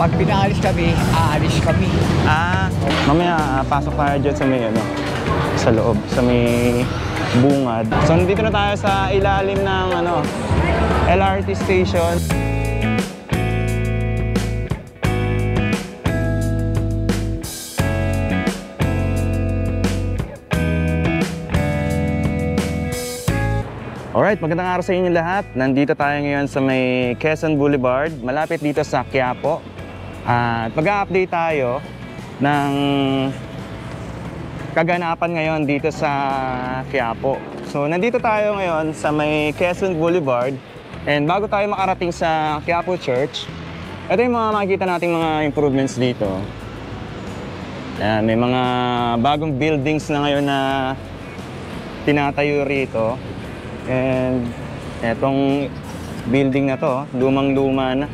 Pag pinaalis kami, aalis kami. Mamaya pasok tayo dyan sa may sa loob, sa may bungad. So nandito na tayo sa ilalim ng LRT station. Alright, magandang araw sa inyo lahat. Nandito tayo ngayon sa may Quezon Boulevard, malapit dito sa Quiapo. At mag-a-update tayo ng kaganapan ngayon dito sa Quiapo. So, nandito tayo ngayon sa may Quezon Boulevard. And bago tayo makarating sa Quiapo Church, ito yung mga makikita nating mga improvements dito. Ayan, may mga bagong buildings na ngayon na tinatayo rito. And etong building na to, lumang-luma na.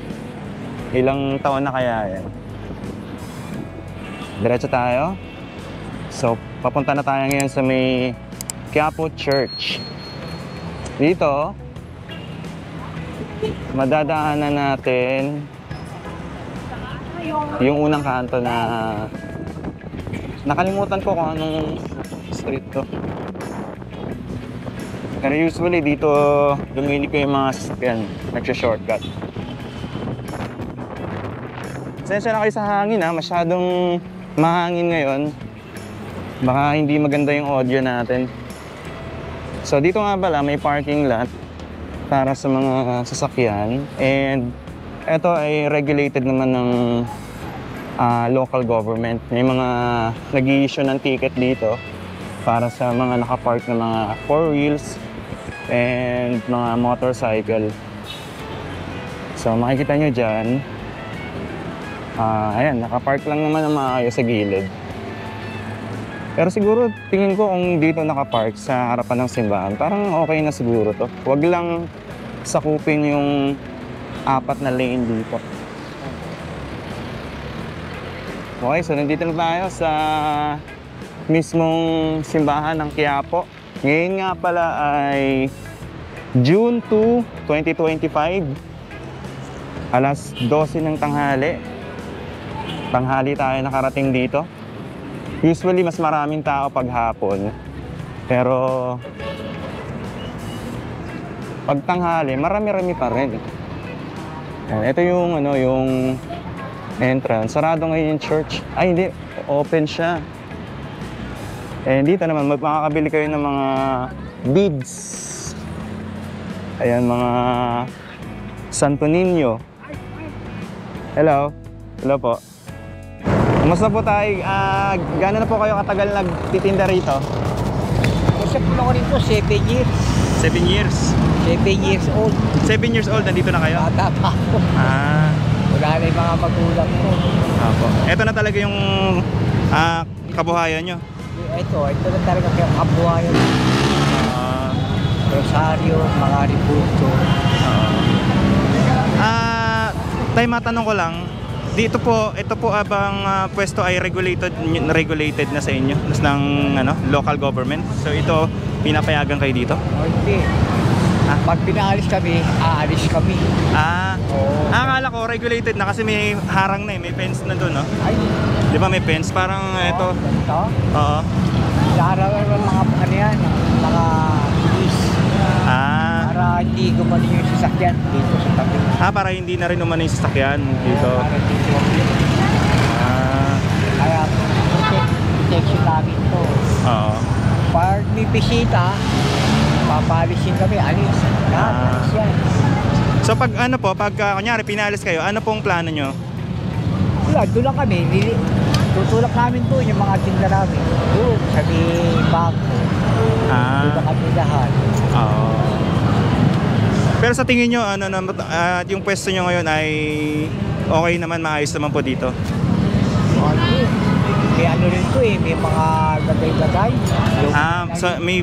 Ilang taon na kaya yan? Diretso tayo. So, papunta na tayo ngayon sa may Quiapo Church. Dito, madadaanan natin yung unang kanto na nakalimutan ko kung anong street to. Pero usually dito lumiliko yung mga sasakyan, nagsha-shortcut. Sensya na kayo sa hangin masyadong mahangin ngayon. Baka hindi maganda yung audio natin. So dito nga pala may parking lot para sa mga sasakyan. And ito ay regulated naman ng local government. May mga nag-i-issue ng ticket dito para sa mga nakapark na mga 4 wheels and mga motorcycle. So makikita nyo dyan, ayan, nakapark lang naman ang maayos sa gilid. Pero siguro tingin ko kung dito nakapark sa harapan ng simbahan, parang okay na siguro to. Huwag lang sakupin yung 4 na lane dito. Okay, so nandito na tayo sa mismong simbahan ng Quiapo. Ngayon nga pala ay June 2, 2025. Alas 12 ng tanghali. Tanghali tayo nakarating dito. Usually mas maraming tao pag hapon. Pero pag tanghali, marami-rami pa rin. Ito yung yung entrance. Sarado ngayon yung church. Ay hindi, open siya. And dito naman, makakabili kayo ng mga beads. Ayan, mga Santo Niño. Hello. Hello po. Kumusta po tayo? Gano'n na po kayo katagal nagtitinda rito? Kasi po ako rito, 7 years. 7 years? 7 years old. 7 years old, nandito na kayo? Bata pa ako. Wala na yung mga magulang ko. Apo. Ito na talaga yung kabuhayan nyo? Ito na talaga kaya kabuhayan. Rosario, mga ributo. Tay, matanong ko lang, ito po abang pwesto ay regulated na sa inyo ng local government. So ito pinapayagan kayo dito? Hindi. Pag pinaalis kami, aalis kami. Akala ko regulated na kasi may harang na may fence na doon, no? Ay. Di ba may fence? Parang ito. Ito? Oo. Larawan ng mga pulis. Para hindi gumano yung sasakyan dito sa tabi. Para hindi na rin umano yung sasakyan dito. Para dito. Kaya protection namin to. Oo. Pag may bisita, papalisin kami, alis. Alis yan. So pag kunyari pinalis kayo, ano pong plano nyo? Wala, doon lang kami. Tutulak namin doon yung mga tinda namin. Doon, sabi bangko. Doon na kami lahat. Oo. Pero sa tingin nyo, yung pwesto nyo ngayon ay okay naman, maayos naman po dito? Okay. May rin to may mga gagay-gagay. So may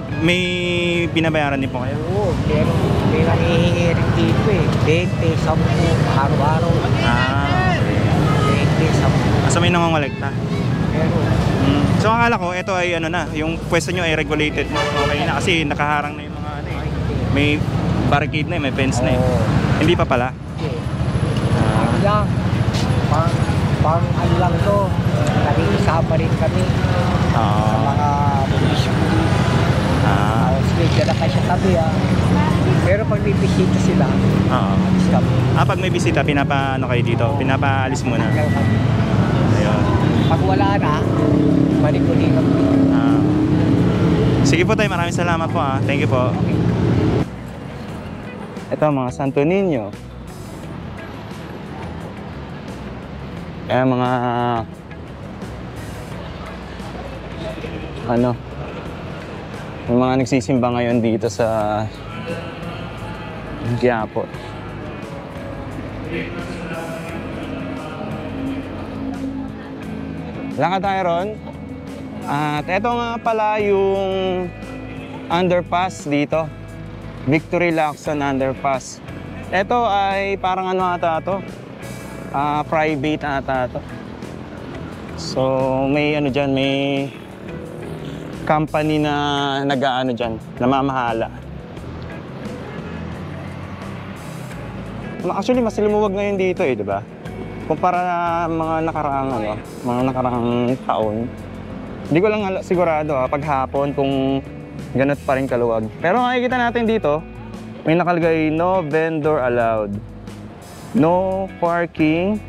binabayaran din po kayo? Oo, may nangihingi rin dito 20, 10, araw-araw. 20, 10. So may nangongolekta? Pero so akala ko, ito ay yung pwesto nyo ay regulated. Okay na kasi nakaharang na yung mga may barricade na may fence na Hindi pa pala? Okay. Lang. pang ano lang to, nakikisama rin kami sa Ah. mga pulis-pulis. Ah. Sige, na kayo sa tabi Pero pag may bisita sila, Oo. alis kami. Pag may bisita, pinapa ano kayo dito? Pinapaalis muna. Tagal kami. Ayun. Pag wala na, balik ulit kami. Ah. Sige po tayo, maraming salamat po ah. Thank you po. Okay. Ito mga Santo Niño. Ayan mga ano, yung mga nagsisimba ngayon dito sa Quiapo. Lakad tayo ron. At eto nga pala yung underpass dito. Victory Lacson Underpass. Ito ay parang ano ata to? Private ata to. So may ano dyan, may company na nag-ano dyan, namamahala. Actually, mas lumuwag ngayon dito eh, di ba? Kumpara mga nakaraang ano, mga nakaraang taon. Hindi ko lang sigurado pag hapon kung ganun pa rin kaluwag. Pero makikita natin dito, may nakalagay no vendor allowed. No parking,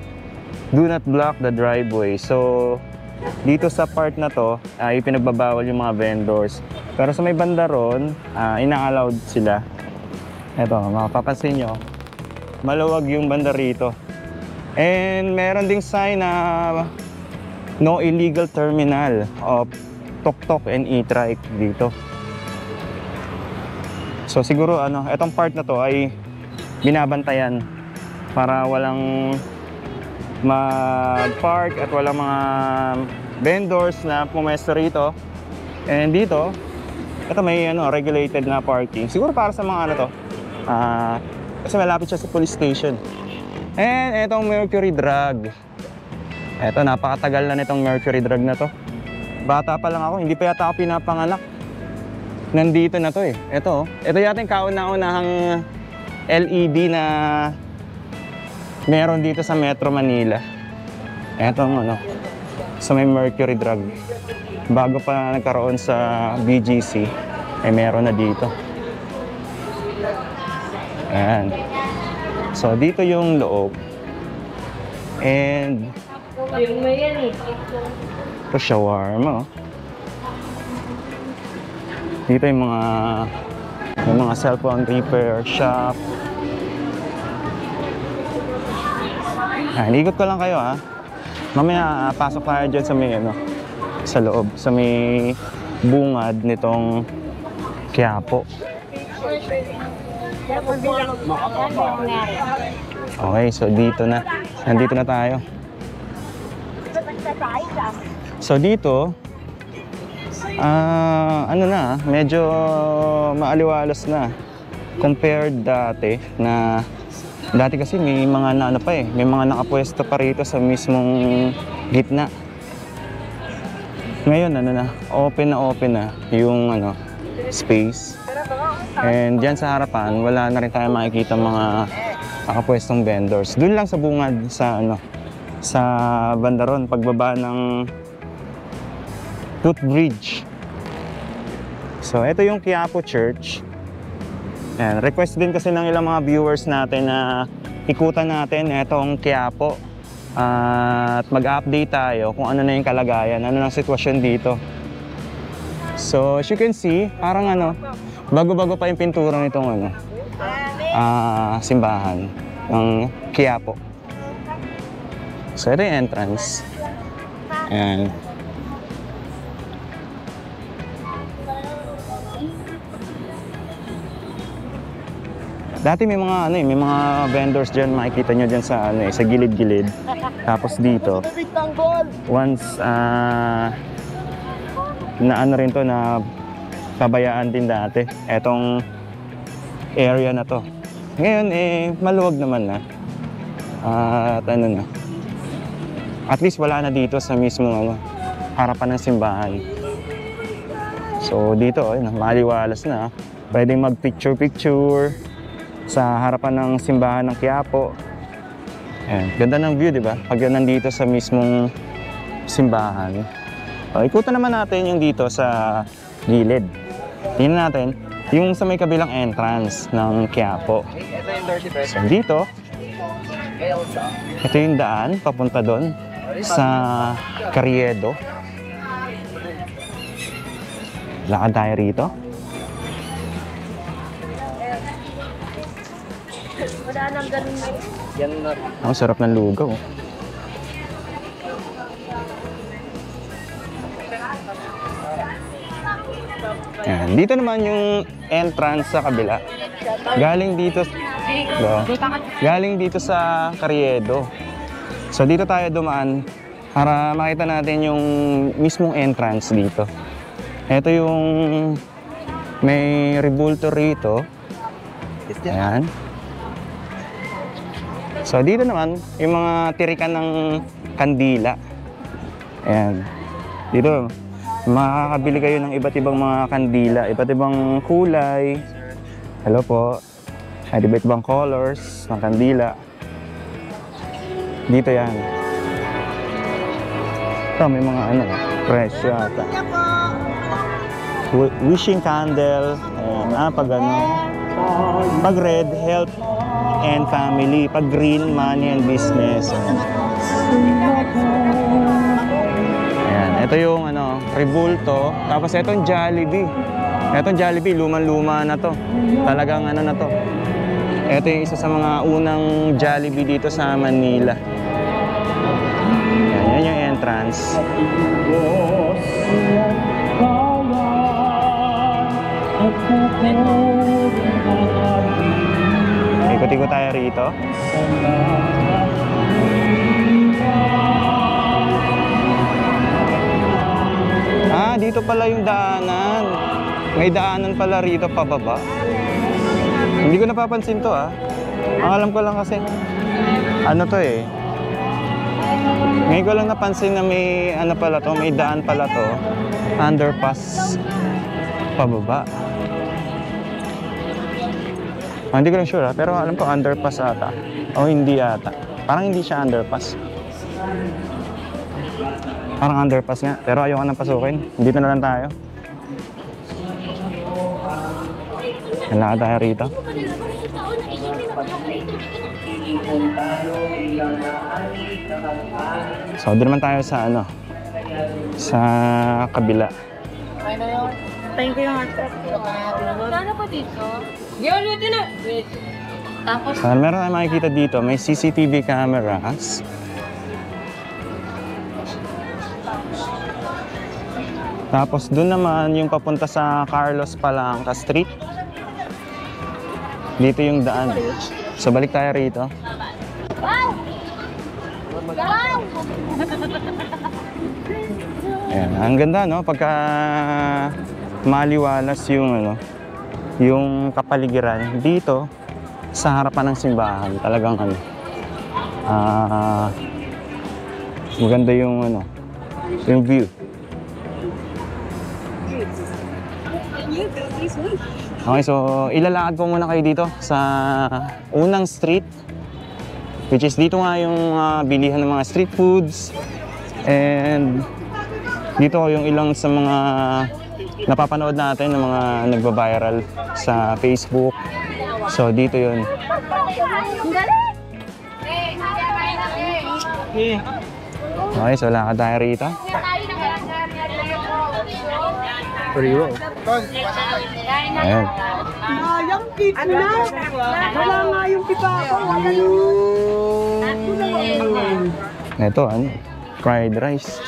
do not block the driveway. So, dito sa part na to ay pinagbabawal yung mga vendors. Pero sa may banda ron, ina-allowed sila. Eto, mapapansin nyo, maluwag yung banda rito. And meron ding sign na no illegal terminal of tuk-tuk and e-trike dito. So siguro etong part na to ay binabantayan para walang mag-park at walang mga vendors na pumesto rito. And dito, ito may regulated na parking. Siguro para sa mga kasi malapit siya sa police station. And itong Mercury Drug. Ito, napakatagal na nitong Mercury Drug na to. Bata pa lang ako, hindi pa yata ako pinapanganak. Nandito na to eh. Ito yata yung kauna-unahang LED na meron dito sa Metro Manila. Etong sa may Mercury Drug. Bago pa nagkaroon sa BGC, meron na dito. Ayan. So dito yung loob. And ito shawarma. Dito yung mga cellphone repair shop. Ikot ko lang kayo Mamaya pasok tayo dyan sa may sa loob, sa may bungad nitong Quiapo. Okay, so nandito na tayo. So dito, medyo maaliwalas na compared dati kasi may mga may mga nakapwesto pa rito sa mismong gitna. Ngayon open na yung space. And diyan sa harapan, wala na rin tayo makikita mga nakapwestong vendors. Doon lang sa bungad sa bandaron pagbaba ng Footbridge. So ito yung Quiapo Church. And request din kasi ng ilang mga viewers natin na ikutan natin itong Quiapo at mag-update tayo kung ano na yung kalagayan, ano ng sitwasyon dito. So as you can see, parang bago-bago pa yung pintura nitong simbahan ng Quiapo. So ito yung entrance. Ayan. Dati may mga vendors diyan, makikita nyo diyan sa gilid-gilid. Tapos dito, once rin to na pabayaan din dati etong area na to. Ngayon maluwag naman na. At at least wala na dito sa mismong harapan ng simbahan. So dito maliwalas na. Pwedeng mag picture sa harapan ng simbahan ng Quiapo. Ayan, ganda ng view, di ba? Pag yun nandito sa mismong simbahan. So, ikutan naman natin yung dito sa gilid. Tingnan natin yung sa may kabilang entrance ng Quiapo. So, dito, ito yung daan papunta doon sa Carriedo. Lakad tayo rito. Wala nang ganun. Ang sarap ng lugaw. Ayan, dito naman yung entrance sa kabila. Galing dito sa Carriedo. So dito tayo dumaan para makita natin yung mismong entrance dito. Ito yung may rebulto rito. Ayan. So dito naman yung mga tirikan ng kandila. Ayan. Dito makakabili kayo ng iba't ibang mga kandila, iba't ibang kulay. Hello po. Ay, iba't ibang colors ng kandila. Dito yan. Ito may mga presyo ata. Wishing candle. Ayan, pag pag red, health and family. Pag green, money and business. Ayan, ito yung rebulto. Tapos itong Jollibee. Itong Jollibee, lumang-luma na to. Talagang na to. Ito yung isa sa mga unang Jollibee dito sa Manila. Ayan, yan yung entrance. Ikot-ikot tayo rito. Dito pala yung daanan. May daanan pala rito pababa. Hindi ko napapansin to Ang alam ko lang kasi, to ngayon ko lang napansin na may pala to, may daan pala to. Underpass pababa. Hindi ko lang sure pero alam ko underpass ata. O hindi ata. Parang hindi siya underpass. Parang underpass nga, pero ayaw ka nang pasukin. Dito na lang tayo. Nalakad tayo rito. So, doon naman tayo sa sa kabila. Tayo ko yung hotdog. Ano pa dito? Gawin din na! Tapos? So, meron tayong makikita dito. May CCTV cameras. Tapos doon naman yung papunta sa Carlos Palanca Street. Dito yung daan. So balik tayo rito. Wow! Wow! Ayan, ang ganda pagka maliwalas yung yung kapaligiran dito sa harapan ng simbahan. Talagang maganda yung yung view. Okay, so ilalakad po muna kayo dito sa unang street, which is dito nga yung bilihan ng mga street foods, and dito yung ilang sa mga napapanood natin ng mga nagba-viral sa Facebook. So dito yun. Okay, so lakad tayo rito. Ayan. Yung pizza na. Wala nga yung pizza ko. Ito, fried rice.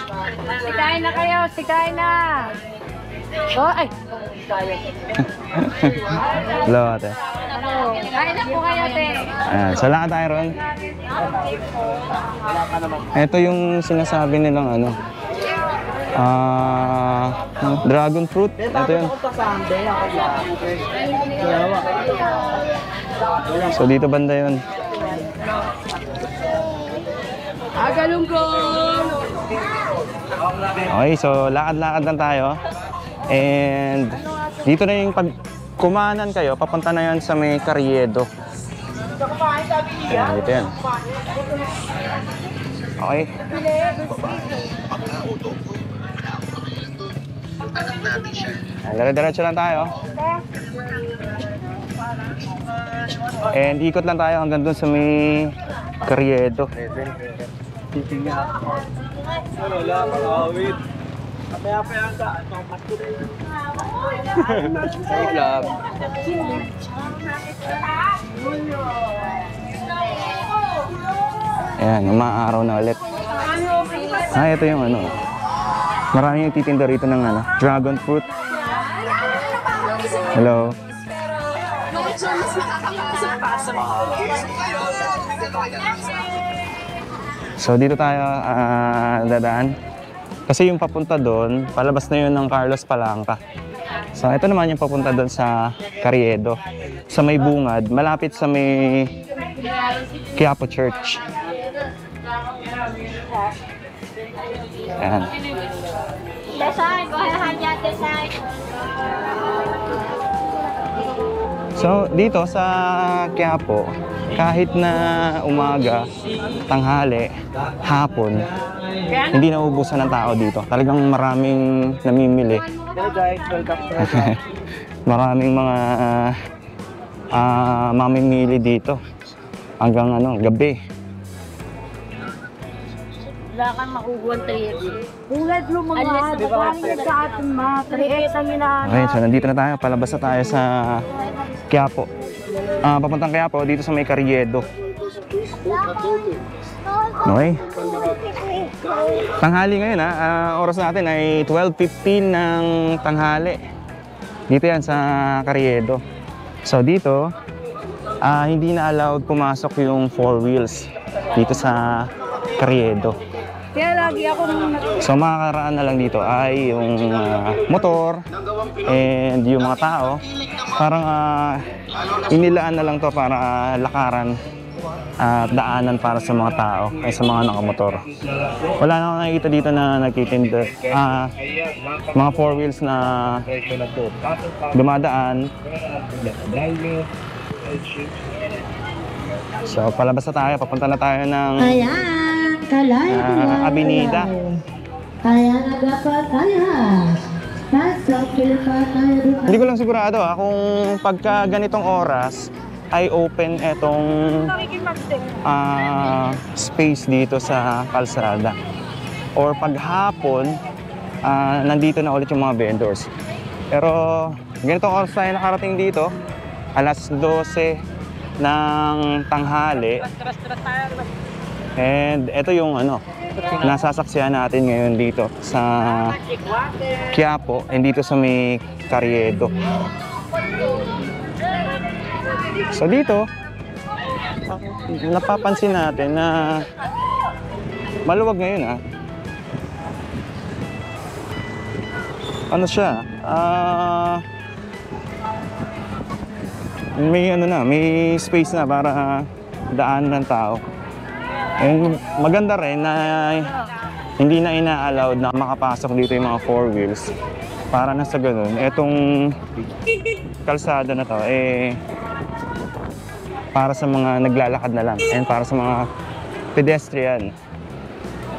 Sikain na kayo, sikain na! Oh, ay! Hello, ate. Kain na po kayo, te! Ayan, so lakad tayo ron. Ito yung sinasabi nilang dragon fruit. Ito yun. So dito banda yun. Okay, so lakad-lakad lang tayo. And dito na yung pag kumanan kayo, papunta na yan sa may Carriedo. Ayan, dito yan. Okay. Dire-diretso lang tayo. And ikot lang tayo hanggang dun sa may Carriedo. Wala, makawit. Kaya pa yan ka, Love. Ayan, umaaraw na ulit. Ito yung ano. Marami yung titinda rito ng ano, dragon fruit. Hello. So dito tayo dadaan. Kasi yung papunta doon, palabas na yun ng Carlos Palanca. So ito naman yung papunta doon sa Carriedo. Sa may bungad, malapit sa may Quiapo Church. Ayan. So dito sa Quiapo, kahit na umaga, tanghali, hapon, hindi nauubusan ng tao dito. Talagang maraming namimili. Hello guys, welcome to Maraming mga mamimili dito hanggang gabi. Wala kang makukuha 3x. Tulad mo mga kapangin sa ating mga 3X ang hinahanap. Okay, so nandito na tayo. Palabas na tayo sa Quiapo. Papuntang Quiapo, dito sa may Carriedo. Okay. Tanghali ngayon oras natin ay 12:15 ng tanghali. Dito yan sa Carriedo. So dito, hindi na allowed pumasok yung 4 wheels dito sa Carriedo. Kaya lagi ako So makakaraan na lang dito ay yung motor and yung mga tao. Parang inilaan na lang to para lakaran at daanan para sa mga tao ay sa mga nakamotor. Wala na akong nakikita dito na nagtitinda. Mga 4 wheels na dumadaan. So palabas na tayo, papunta na tayo ng Avenida. Hindi ko lang sigurado kung pagka ganitong oras ay open etong space dito sa kalsada. Or pag hapon, nandito na ulit yung mga vendors. Pero ganitong oras tayo nakarating dito, alas 12 ng tanghali. And ito yung nasasaksihan natin ngayon dito sa Quiapo and dito sa may Carriedo. So dito, napapansin natin na maluwag ngayon ano siya? May space na para daanan ng tao. And maganda rin na hindi na ina-allowed na makapasok dito yung mga 4 wheels. Para na sa ganun, etong kalsada na to para sa mga naglalakad na lang and para sa mga pedestrian.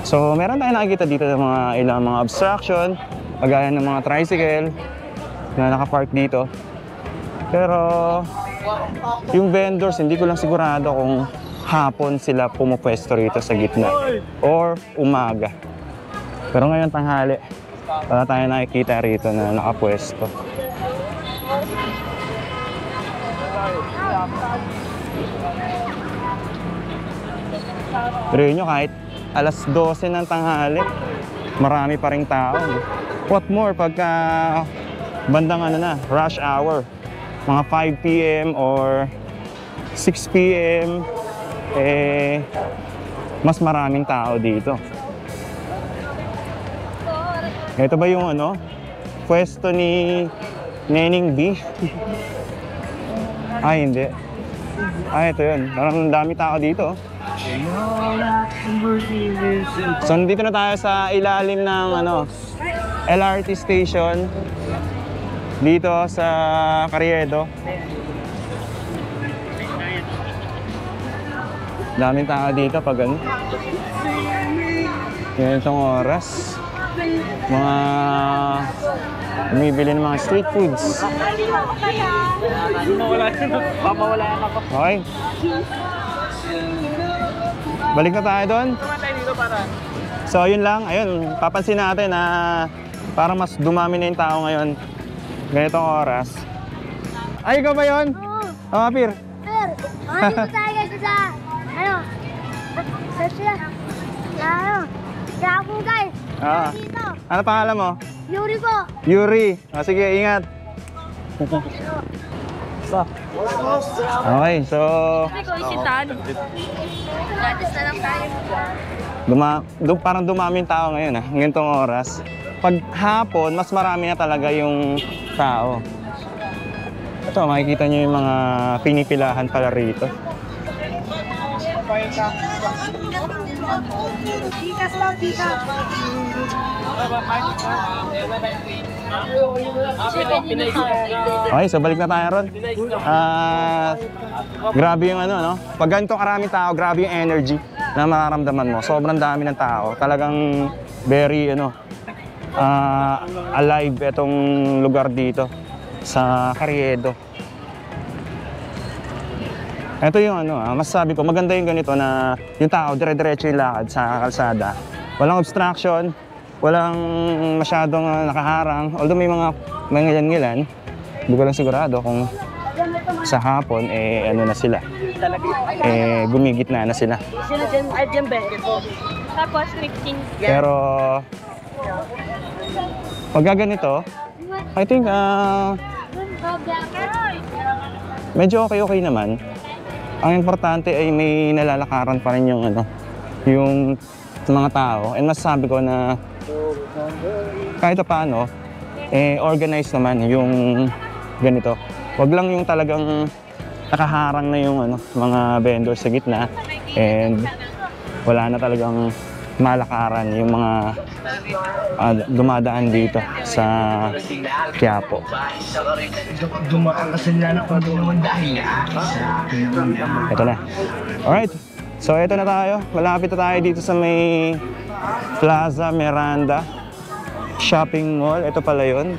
So meron tayong nakikita dito ng ilang mga obstruction, kagaya ng mga tricycle na nakapark dito. Pero yung vendors, hindi ko lang sigurado kung hapon sila pumupwesto rito sa gitna or umaga. Pero ngayon tanghali, wala tayo nakikita rito na nakapwesto. Pero yun kahit alas 12 ng tanghali, marami pa ring tao. What more pagka bandang rush hour, mga 5 PM or 6 PM, mas maraming tao dito. Ito ba yung pwesto ni Neneng B? Ay, hindi. Ito yun. Parang dami tao dito. So, nandito na tayo sa ilalim ng LRT station dito sa Carriedo. Daming tao dito pag ano. Ganitong oras. Mga bumibili ng mga street foods. Okay. Balik na tayo doon. So yun lang, ayun, papansin natin na parang mas dumami na yung tao ngayon. Ganitong oras. Ay, ikaw ba yun? Oo. Oh, Apir. Sir, dito tayo guys sa, ano, sa sila. Ano, sa ako guys. Ah. Dito, Ano pangalan mo? Yuri po. Yuri. Oh, sige, ingat. Okay, so Hindi ko isitan. Gratis na lang tayo. parang dumami yung tao ngayon ngayong oras. Pag hapon, mas marami na talaga yung tao. Ito, makikita nyo yung mga pinipilahan pala rito. Tikas lang, tikas. Okay, so balik na tayo ron. Grabe yung ano, no? Pag ganito karaming tao, grabe yung energy na mararamdaman mo. Sobrang dami ng tao. Talagang very, alive itong lugar dito sa Carriedo. Ito yung masasabi ko, maganda yung ganito na yung tao, dire-diretso yung lakad sa kalsada. Walang obstruction, walang masyadong nakaharang. Although may mga ngilan-ngilan, hindi ko lang sigurado kung sa hapon, ano na sila. Gumigitna na sila. Sila dyan, ay dyan ba? Tapos 15. Pero, pag ganito, I think, medyo okay naman. Ang importante ay may nalalakaran pa rin yung yung mga tao. And masasabi ko na kahit paano, organized naman yung ganito. Wag lang yung talagang nakaharang na yung mga vendors sa gitna and wala na talagang malakaran yung mga dumadaan dito sa Quiapo. Dumaan kasi nila na naman dahil Ito na. Alright. So ito na tayo. Malapit na tayo dito sa may Plaza Miranda Shopping Mall. Ito pala yun.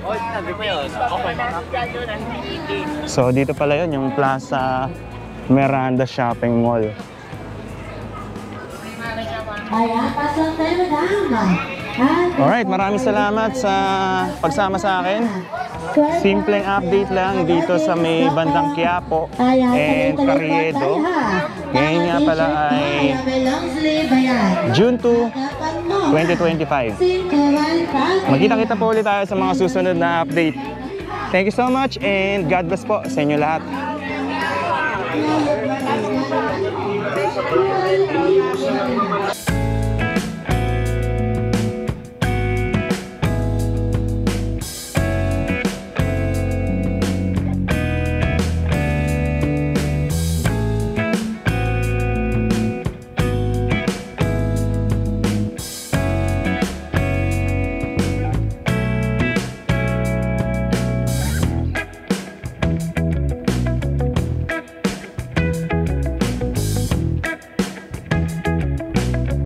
So dito pala yun, yung Plaza Miranda Shopping Mall. Alright, maraming salamat sa pagsama sa akin. Simpleng update lang dito sa may bandang Quiapo and Carriedo. Ngayon nga pala ay June 2, 2025. Magkita-kita po ulit tayo sa mga susunod na update. Thank you so much and God bless po sa inyo lahat.